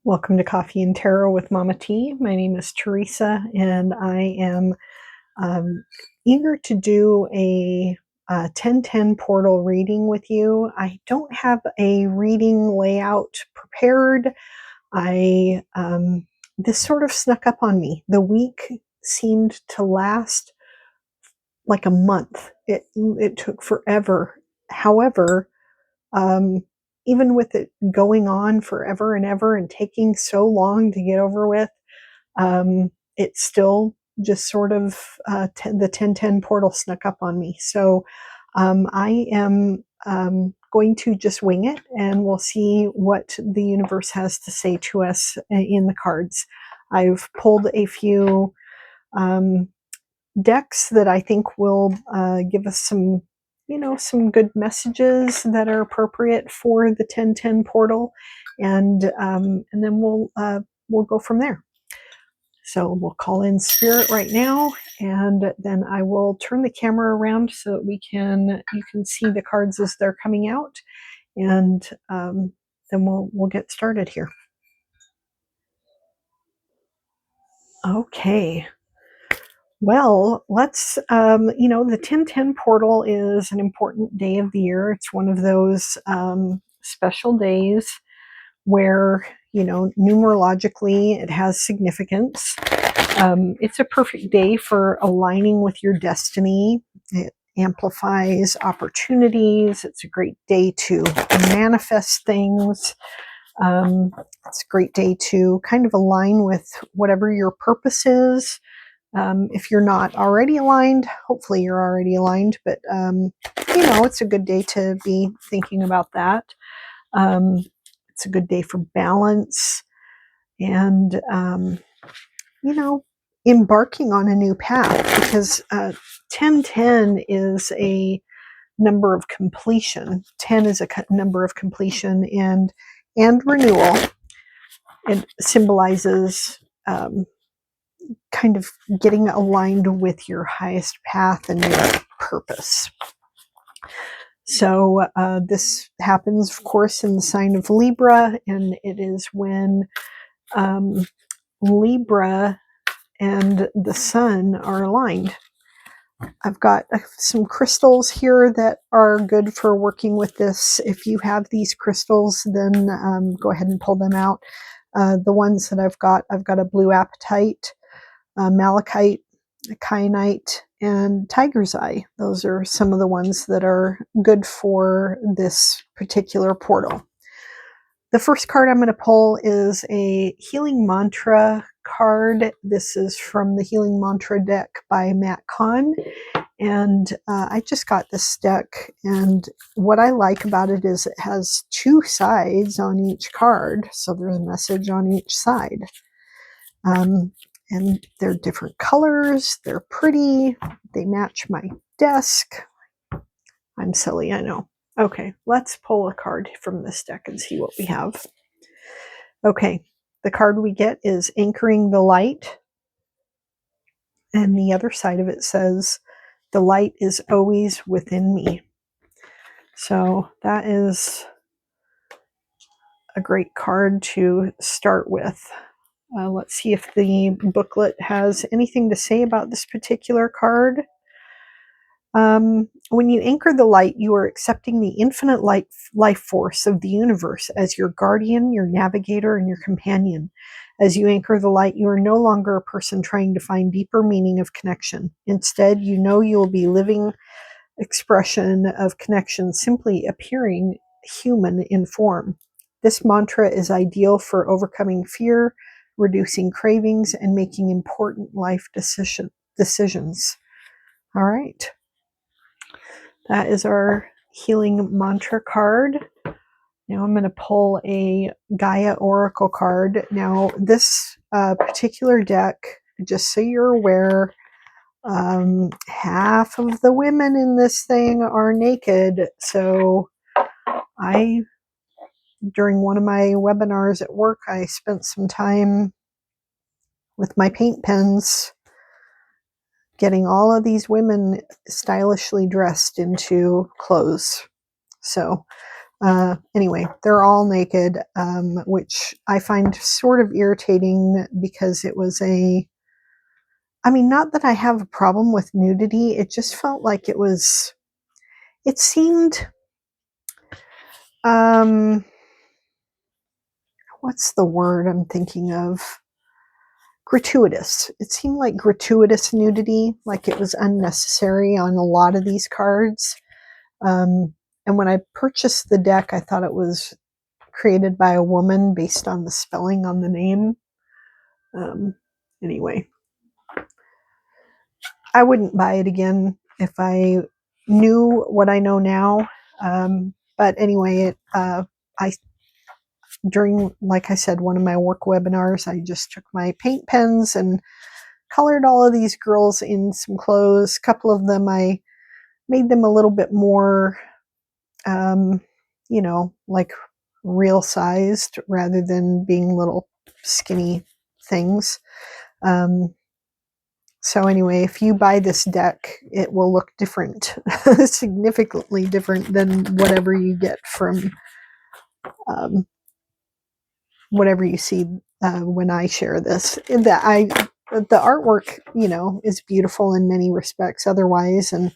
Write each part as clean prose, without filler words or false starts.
Welcome to Coffee and Tarot with Mama T. My name is Teresa, and I am eager to do a 1010 portal reading with you. I don't have a reading layout prepared. This sort of snuck up on me. The week seemed to last like a month. It took forever. However, um, even with it going on forever and ever and taking so long to get over with, it still just sort of the 1010 portal snuck up on me. So I am going to just wing it, and we'll see what the universe has to say to us in the cards. I've pulled a few um, decks that I think will give us some, some good messages that are appropriate for the 1010 portal, and then we'll go from there. So we'll call in spirit right now, and then I will turn the camera around so that you can see the cards as they're coming out, and then we'll get started here. Okay. Well, let's, the 1010 portal is an important day of the year. It's one of those special days where, numerologically it has significance. It's a perfect day for aligning with your destiny. It amplifies opportunities. It's a great day to manifest things. It's a great day to kind of align with whatever your purpose is. If you're not already aligned, hopefully you're already aligned, but it's a good day to be thinking about that. It's a good day for balance and, embarking on a new path, because 1010 is a number of completion. 10 is a number of completion and renewal. It symbolizes kind of getting aligned with your highest path and your purpose. So this happens, of course, in the sign of Libra, and it is when Libra and the sun are aligned. I've got some crystals here that are good for working with this. If you have these crystals, then go ahead and pull them out. The ones that I've got a blue apatite, malachite, kyanite, and tiger's eye. Those are some of the ones that are good for this particular portal. The first card I'm going to pull is a healing mantra card. This is from the Healing Mantra deck by Matt Kahn. And I just got this deck, and what I like about it is it has two sides on each card. So there's a message on each side. And they're different colors. They're pretty. They match my desk. I'm silly, I know. Okay, let's pull a card from this deck and see what we have. Okay, the card we get is Anchoring the Light. And the other side of it says, the light is always within me. So that is a great card to start with. Let's see if the booklet has anything to say about this particular card. When you anchor the light, you are accepting the infinite life force of the universe as your guardian, your navigator, and your companion. As you anchor the light, you are no longer a person trying to find deeper meaning of connection. Instead, you know you will be living expression of connection, simply appearing human in form. This mantra is ideal for overcoming fear, reducing cravings, and making important life decisions. All right. That is our healing mantra card. Now I'm going to pull a Gaia Oracle card. Now this particular deck, just so you're aware, half of the women in this thing are naked. So during one of my webinars at work, I spent some time with my paint pens getting all of these women stylishly dressed into clothes. So Anyway, they're all naked, which I find sort of irritating because it was not that I have a problem with nudity. It just felt like it seemed, what's the word I'm thinking of? Gratuitous. It seemed like gratuitous nudity, like it was unnecessary on a lot of these cards. And when I purchased the deck, I thought it was created by a woman based on the spelling on the name. Anyway, I wouldn't buy it again if I knew what I know now. But anyway, during, like I said, one of my work webinars, I just took my paint pens and colored all of these girls in some clothes. A couple of them, I made them a little bit more, like real sized rather than being little skinny things. So anyway, if you buy this deck, it will look different, significantly different than whatever you get from whatever you see when I share this. The artwork, is beautiful in many respects otherwise. And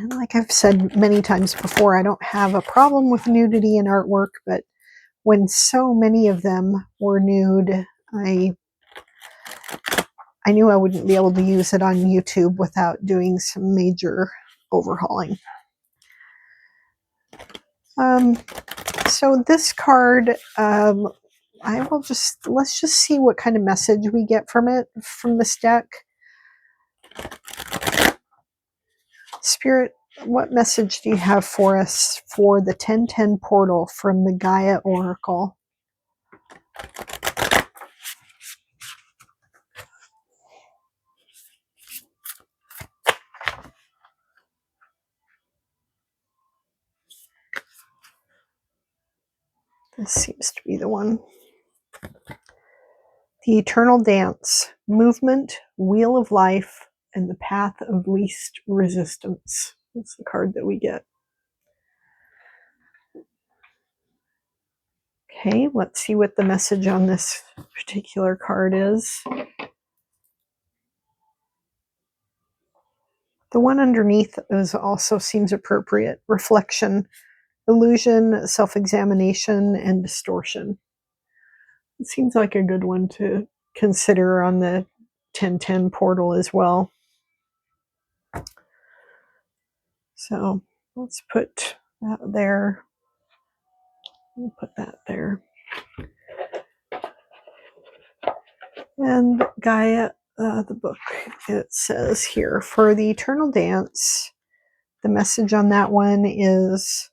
like I've said many times before, I don't have a problem with nudity in artwork, but when so many of them were nude, I knew I wouldn't be able to use it on YouTube without doing some major overhauling. So this card, let's just see what kind of message we get from this deck. Spirit, what message do you have for us for the 1010 portal from the Gaia Oracle? This seems to be the one. The Eternal Dance, Movement, Wheel of Life, and the Path of Least Resistance. That's the card that we get. Okay, let's see what the message on this particular card is. The one underneath also seems appropriate. Reflection, illusion, self-examination, and distortion. It seems like a good one to consider on the 1010 portal as well. So let's put that there. We'll put that there. And Gaia, the book, it says here, for the Eternal Dance, the message on that one is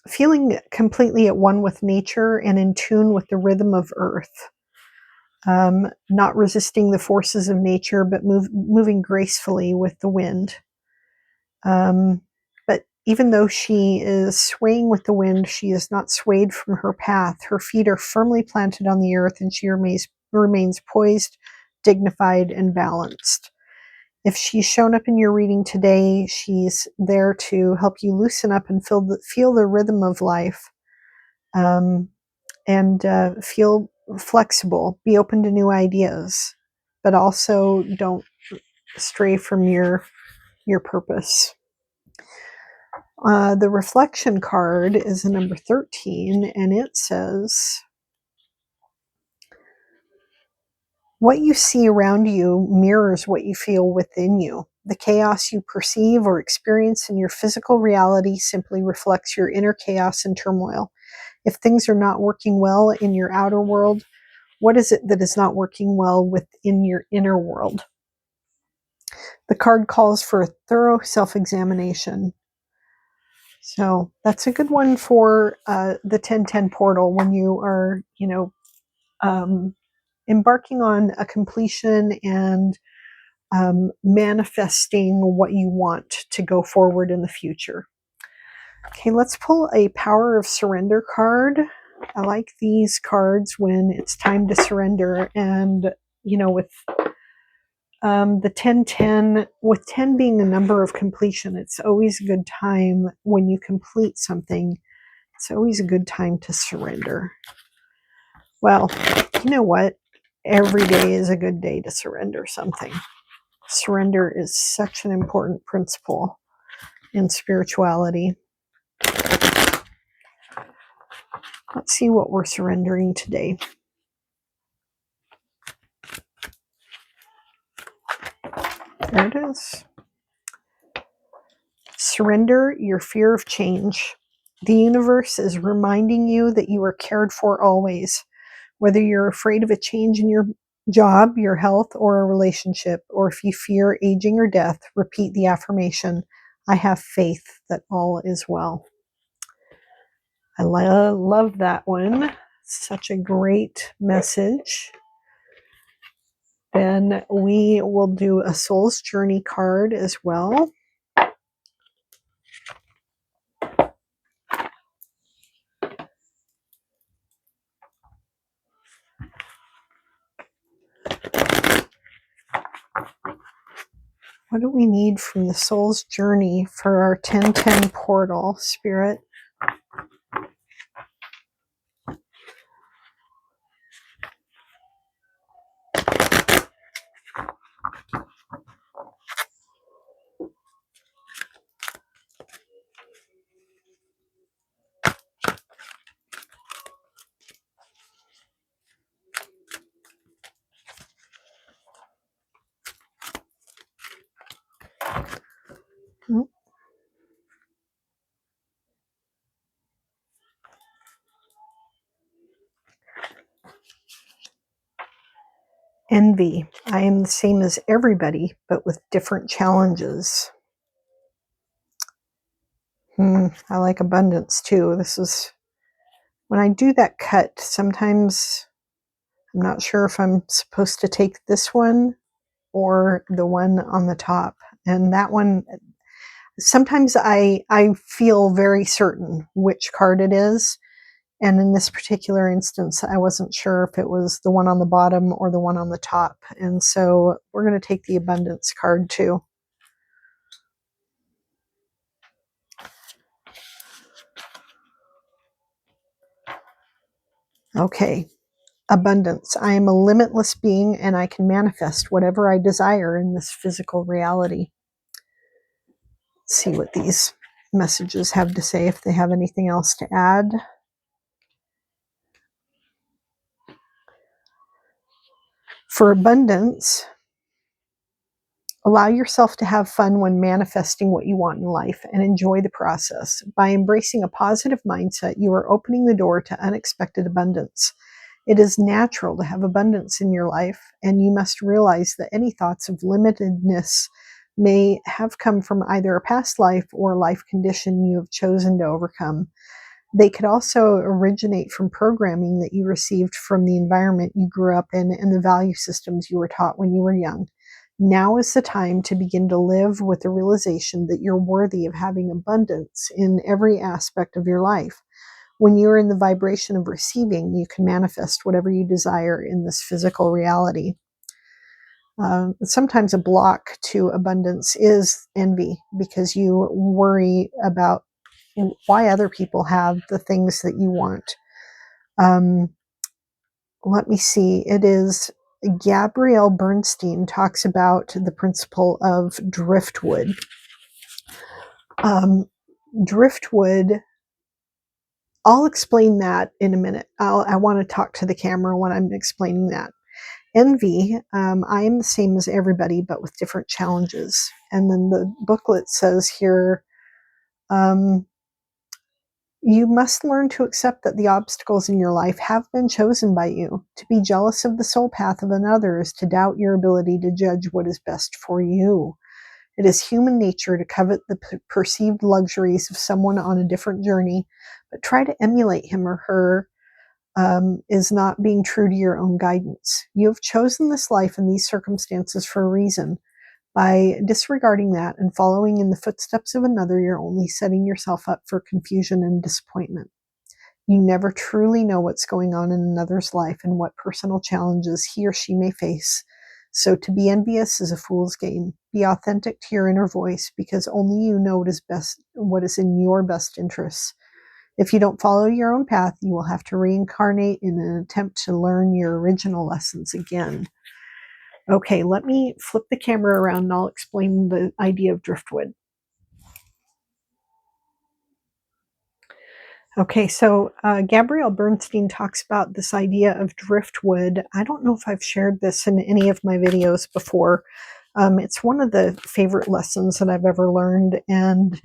feeling completely at one with nature and in tune with the rhythm of earth. Not resisting the forces of nature, but moving gracefully with the wind. But even though she is swaying with the wind, she is not swayed from her path. Her feet are firmly planted on the earth, and she remains poised, dignified, and balanced. If she's shown up in your reading today, she's there to help you loosen up and feel the rhythm of life, and feel flexible. Be open to new ideas, but also don't stray from your purpose. The reflection card is a number 13, and it says, what you see around you mirrors what you feel within you. The chaos you perceive or experience in your physical reality simply reflects your inner chaos and turmoil. If things are not working well in your outer world, what is it that is not working well within your inner world? The card calls for a thorough self-examination. So that's a good one for the 1010 portal when you are, embarking on a completion and manifesting what you want to go forward in the future. Okay, let's pull a Power of Surrender card. I like these cards when it's time to surrender, and with The 1010, with 10 being the number of completion, it's always a good time when you complete something. It's always a good time to surrender. Well, you know what? Every day is a good day to surrender something. Surrender is such an important principle in spirituality. Let's see what we're surrendering today. There it is. Surrender your fear of change. The universe is reminding you that you are cared for always. Whether you're afraid of a change in your job, your health, or a relationship, or if you fear aging or death, repeat the affirmation, I have faith that all is well. I love that one. Such a great message. Then we will do a Soul's Journey card as well. What do we need from the Soul's Journey for our 1010 portal, Spirit? Envy. I am the same as everybody, but with different challenges. I like abundance too. This is, when I do that cut, sometimes I'm not sure if I'm supposed to take this one or the one on the top. And that one, sometimes I feel very certain which card it is. And in this particular instance, I wasn't sure if it was the one on the bottom or the one on the top. And so we're going to take the abundance card too. Okay. Abundance. I am a limitless being and I can manifest whatever I desire in this physical reality. Let's see what these messages have to say, if they have anything else to add. For abundance, allow yourself to have fun when manifesting what you want in life and enjoy the process. By embracing a positive mindset, you are opening the door to unexpected abundance. It is natural to have abundance in your life, and you must realize that any thoughts of limitedness may have come from either a past life or a life condition you have chosen to overcome. They could also originate from programming that you received from the environment you grew up in and the value systems you were taught when you were young. Now is the time to begin to live with the realization that you're worthy of having abundance in every aspect of your life. When you're in the vibration of receiving, you can manifest whatever you desire in this physical reality. Sometimes a block to abundance is envy, because you worry about why other people have the things that you want. Let me see. It is Gabrielle Bernstein talks about the principle of driftwood. Driftwood, I'll explain that in a minute. I want to talk to the camera when I'm explaining that. Envy, I am the same as everybody, but with different challenges. And then the booklet says here, you must learn to accept that the obstacles in your life have been chosen by you. To be jealous of the soul path of another is to doubt your ability to judge what is best for you. It is human nature to covet the perceived luxuries of someone on a different journey, but try to emulate him or her is not being true to your own guidance. You have chosen this life and these circumstances for a reason. By disregarding that and following in the footsteps of another, you're only setting yourself up for confusion and disappointment. You never truly know what's going on in another's life and what personal challenges he or she may face. So to be envious is a fool's game. Be authentic to your inner voice, because only you know what is in your best interests. If you don't follow your own path, you will have to reincarnate in an attempt to learn your original lessons again. Okay, let me flip the camera around and I'll explain the idea of driftwood. Okay, so Gabrielle Bernstein talks about this idea of driftwood. I don't know if I've shared this in any of my videos before. It's one of the favorite lessons that I've ever learned, and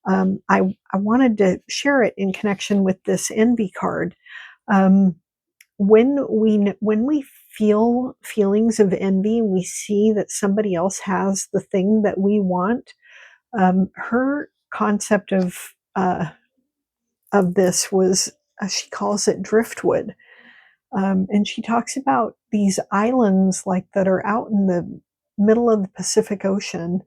I wanted to share it in connection with this envy card. When we feel feelings of envy, we see that somebody else has the thing that we want. Her concept of this was, she calls it driftwood. And she talks about these islands like that are out in the middle of the Pacific Ocean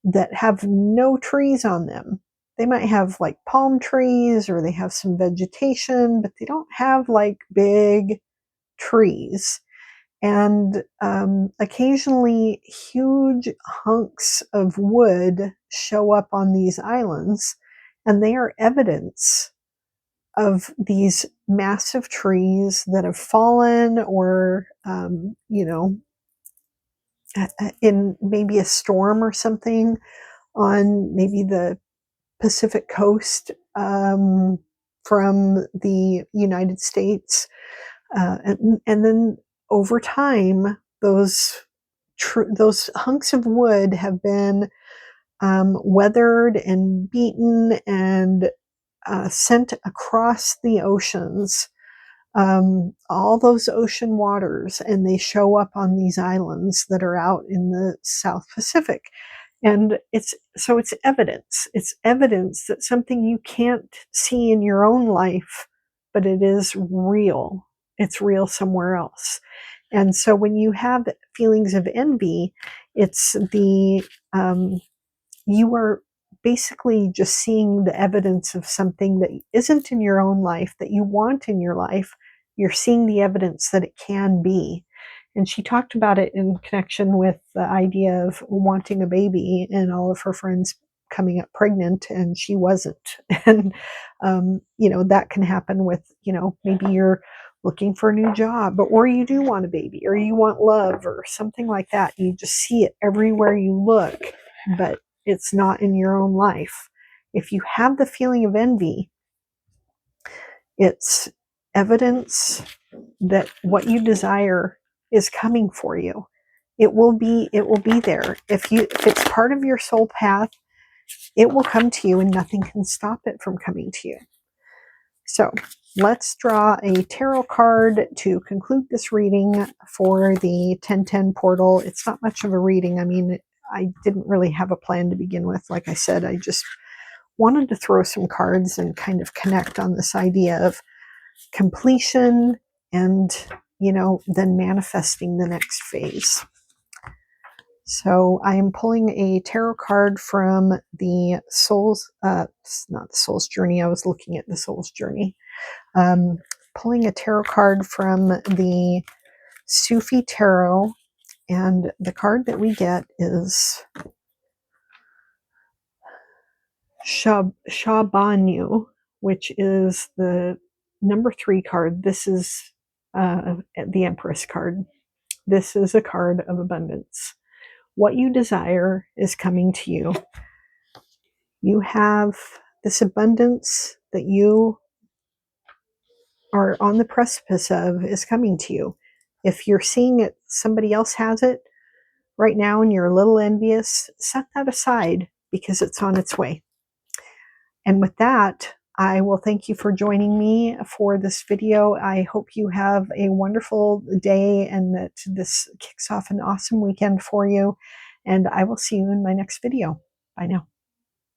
that have no trees on them. They might have like palm trees or they have some vegetation, but they don't have like big trees. And occasionally huge hunks of wood show up on these islands, and they are evidence of these massive trees that have fallen, or in maybe a storm or something on maybe the Pacific coast, from the United States. And then over time, those hunks of wood have been weathered and beaten and sent across the oceans, all those ocean waters, and they show up on these islands that are out in the South Pacific. And it's evidence. It's evidence that something you can't see in your own life, but it is real. It's real somewhere else. And so when you have feelings of envy, it's you are basically just seeing the evidence of something that isn't in your own life, that you want in your life. You're seeing the evidence that it can be. And she talked about it in connection with the idea of wanting a baby and all of her friends coming up pregnant and she wasn't. And, that can happen with, maybe you're looking for a new job, or you do want a baby, or you want love or something like that. You just see it everywhere you look, but it's not in your own life. If you have the feeling of envy, it's evidence that what you desire is coming for you. It will be there. If it's part of your soul path, it will come to you and nothing can stop it from coming to you. So let's draw a tarot card to conclude this reading for the 1010 portal. It's not much of a reading. I mean, I didn't really have a plan to begin with. Like I said, I just wanted to throw some cards and kind of connect on this idea of completion and, then manifesting the next phase. So I am pulling a tarot card from the Soul's, not the Soul's Journey. I was looking at the Soul's Journey. Pulling a tarot card from the Sufi Tarot, and the card that we get is Shabanu, which is the number 3 card. This is the Empress card. This is a card of abundance. What you desire is coming to you. You have this abundance that you are on the precipice of is coming to you. If you're seeing it, somebody else has it right now and you're a little envious, set that aside because it's on its way. And with that, I will thank you for joining me for this video. I hope you have a wonderful day and that this kicks off an awesome weekend for you. And I will see you in my next video. Bye now.